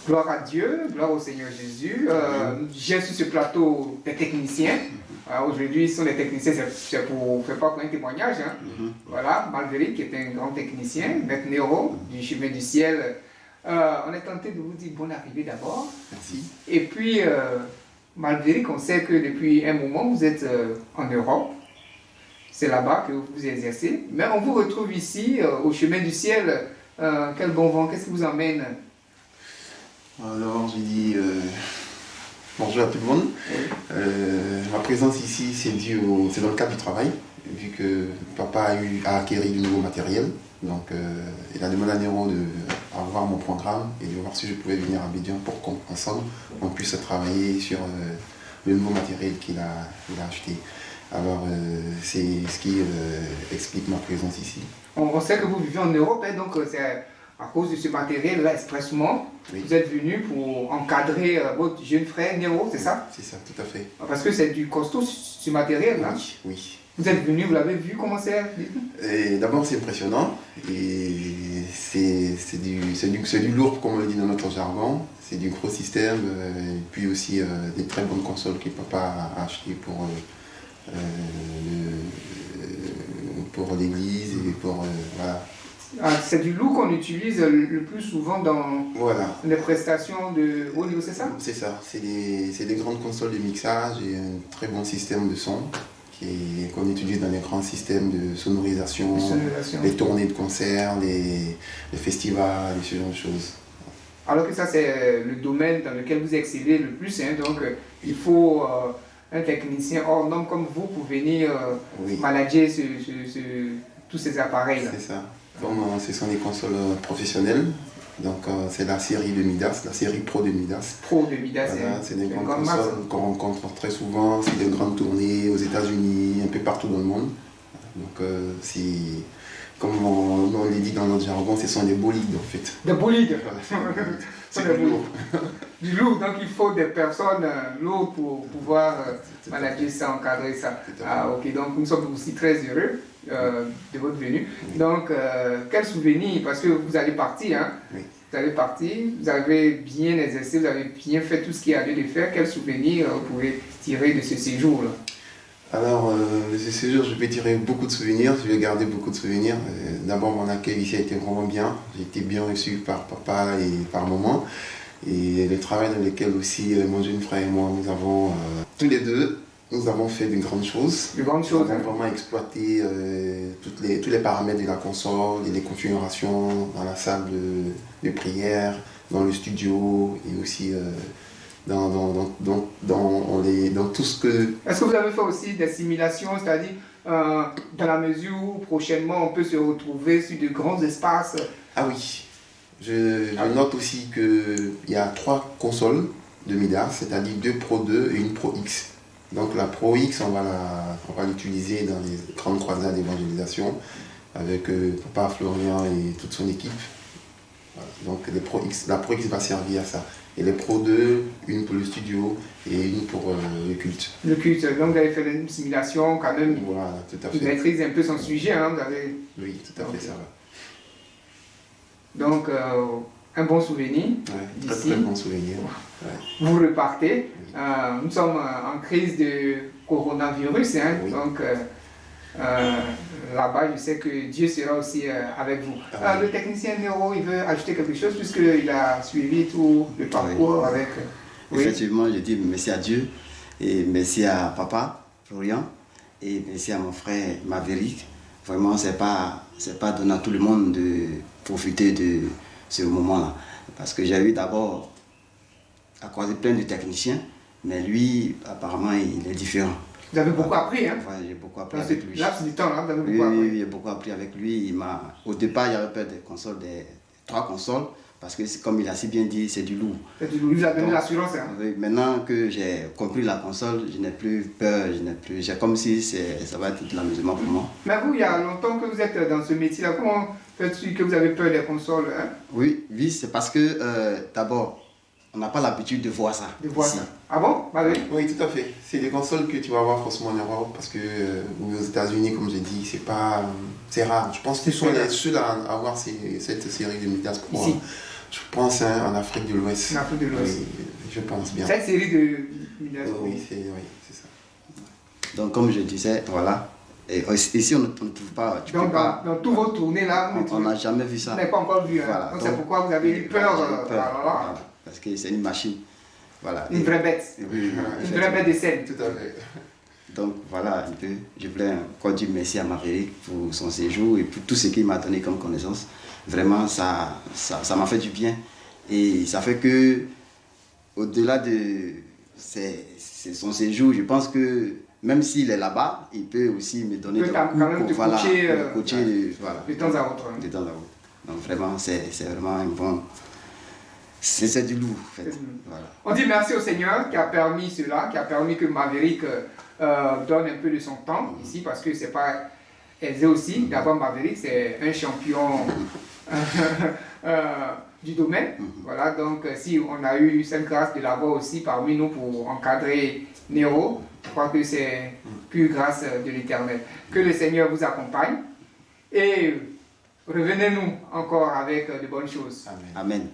Gloire à Dieu, gloire au Seigneur Jésus. J'ai sur ce plateau des techniciens. Aujourd'hui, ils sont des techniciens, c'est pour faire pas un témoignage. Hein. Voilà, Marguerite qui est un grand technicien, Maître Néro du chemin du ciel. On est tenté de vous dire bonne arrivée d'abord. Merci. Et puis, Marguerite, on sait que depuis un moment, vous êtes en Europe. C'est là-bas que vous exercez. Mais on vous retrouve ici, au chemin du ciel. Quel bon vent, qu'est-ce qui vous emmène? Alors, je dis bonjour à tout le monde. Oui. Ma présence ici, c'est dans le cadre du travail, vu que papa a acquéri du nouveau matériel. Donc, il a demandé à Néro d'avoir mon programme et de voir si je pouvais venir à Abidjan pour qu'ensemble, on puisse travailler sur le nouveau matériel qu'il a acheté. Alors, c'est ce qui explique ma présence ici. On sait que vous vivez en Europe, hein, donc c'est à cause de ce matériel-là, expressement, oui. Vous êtes venu pour encadrer votre jeune frère Néro, c'est ça? C'est ça, tout à fait. Parce que c'est du costaud, ce matériel-là. Oui, oui. Vous êtes venu, vous l'avez vu, comment c'est? D'abord, c'est impressionnant, et c'est du lourd, comme on le dit dans notre jargon. C'est du gros système, et puis aussi des très bonnes consoles que papa a achetées pour l'église et pour voilà. C'est du lourd qu'on utilise le plus souvent dans les prestations de haut niveau, c'est ça? C'est ça, c'est des grandes consoles de mixage et un très bon système de son qu'on utilise dans les grands systèmes de sonorisation, les tournées de concerts, les festivals, et ce genre de choses. Alors que ça, c'est le domaine dans lequel vous excellez le plus, hein, donc il faut un technicien hors norme comme vous pour venir manager tous ces appareils-là. C'est ça. Comme ce sont des consoles professionnelles, donc c'est la série de Midas, la série Pro de Midas. Pro de Midas, voilà, c'est des grandes consoles qu'on rencontre très souvent, c'est des grandes tournées aux États-Unis, un peu partout dans le monde. Donc comme on l'a dit dans notre jargon, ce sont des bolides en fait. Des bolides. C'est du lourd. Du lourd, donc il faut des personnes lourdes pour pouvoir manager ça, encadrer ça. Ah, ok, donc nous sommes aussi très heureux de votre venue. Oui. Donc, quel souvenir, parce que vous allez partir, hein? Oui. Vous allez partir, vous avez bien exercé, vous avez bien fait tout ce qu'il y a lieu de faire. Quel souvenir vous pouvez tirer de ce séjour-là? Alors, de ce séjour, je vais tirer beaucoup de souvenirs, je vais garder beaucoup de souvenirs. D'abord, mon accueil ici a été vraiment bien. J'ai été bien reçu par papa et par maman. Et le travail dans lequel aussi mon jeune frère et moi, nous avons, tous les deux, nous avons fait de grandes choses. De grandes choses. Nous avons vraiment exploité tous les paramètres de la console et les configurations dans la salle de prière, dans le studio et aussi dans tout ce que... Est-ce que vous avez fait aussi des simulations, c'est-à-dire dans la mesure où prochainement on peut se retrouver sur de grands espaces? Ah oui, je note aussi qu'il y a 3 consoles de Midas, c'est-à-dire 2 Pro 2 et une Pro X. Donc la Pro X, on va l'utiliser dans les grandes croisades d'évangélisation avec papa Florian et toute son équipe. Voilà. Donc la Pro X va servir à ça. Et les Pro 2, une pour le studio et une pour le culte. Le culte, donc vous avez fait une simulation quand même. Voilà, tout à fait. Vous maîtrisez un peu son sujet, hein, vous avez... Oui, tout à fait, ça va. Donc, un bon souvenir. Ouais, très bon souvenir. Ouais. Vous repartez. Oui. Nous sommes en crise de coronavirus, hein, oui. Donc là-bas, je sais que Dieu sera aussi avec vous. Le technicien Néro, il veut ajouter quelque chose puisqu'il a suivi tout le parcours avec... Oui. Effectivement, je dis merci à Dieu et merci à papa, Florian, et merci à mon frère Maverick. Vraiment, c'est pas donné à tout le monde de profiter de ce moment-là. Parce que j'ai eu d'abord à croiser plein de techniciens, mais lui, apparemment, il est différent. Vous avez beaucoup appris, hein? Ouais, j'ai beaucoup appris avec lui. Là, c'est du temps, là, vous avez beaucoup appris. Oui, j'ai beaucoup appris avec lui. Au départ, il y avait peur des consoles, des 3 consoles, parce que, comme il a si bien dit, c'est du lourd. C'est du lourd, il vous a donné l'assurance, hein? Oui, maintenant que j'ai compris la console, je n'ai plus peur, j'ai comme si ça va être de l'amusement pour moi. Mais vous, il y a longtemps que vous êtes dans ce métier-là, comment faites-vous que vous avez peur des consoles, hein? Oui, c'est parce que, d'abord, on n'a pas l'habitude de voir ça. De voir ça. Ah bon? Oui, tout à fait. C'est des consoles que tu vas voir forcément en Europe parce que aux États-Unis, comme j'ai dit, c'est rare. Je pense qu'ils sont les seuls à avoir cette série de Midas Pro. Je pense en Afrique de l'Ouest. En Afrique de l'Ouest. Oui, je pense bien. Cette série de Midas. Oui, c'est ça. Donc, comme je disais, voilà. Et ici, on ne trouve pas. Tu Donc, peux pas. dans tous vos tournées là, On n'a jamais vu ça. vous n'avez pas encore vu. Hein. Voilà. Donc, c'est pourquoi vous avez eu peur. Voilà, j'ai eu peur. Alors là, Voilà. Parce que c'est une machine. Voilà. une vraie bête. Oui, Une vraie bête de scène. Tout à fait. Donc voilà un peu, je voulais encore dire merci à Maverick pour son séjour et pour tout ce qu'il m'a donné comme connaissance. Vraiment, ça m'a fait du bien. Et ça fait que, au-delà de c'est son séjour, je pense que même s'il est là-bas, il peut aussi me donner des quand même coups te pour voilà, coacher, me coacher voilà, de temps à autre. Hein. de temps à autre. Donc vraiment, c'est vraiment un bon... C'est du lourd, en fait. Voilà. On dit merci au Seigneur qui a permis cela, qui a permis que Maverick donne un peu de son temps ici, parce que c'est pas aisé aussi. D'abord, Maverick, c'est un champion du domaine. Voilà, donc si on a eu cette grâce de l'avoir aussi parmi nous pour encadrer Nero, je crois que c'est pure grâce de l'Éternel. Que le Seigneur vous accompagne et revenez-nous encore avec de bonnes choses. Amen. Amen.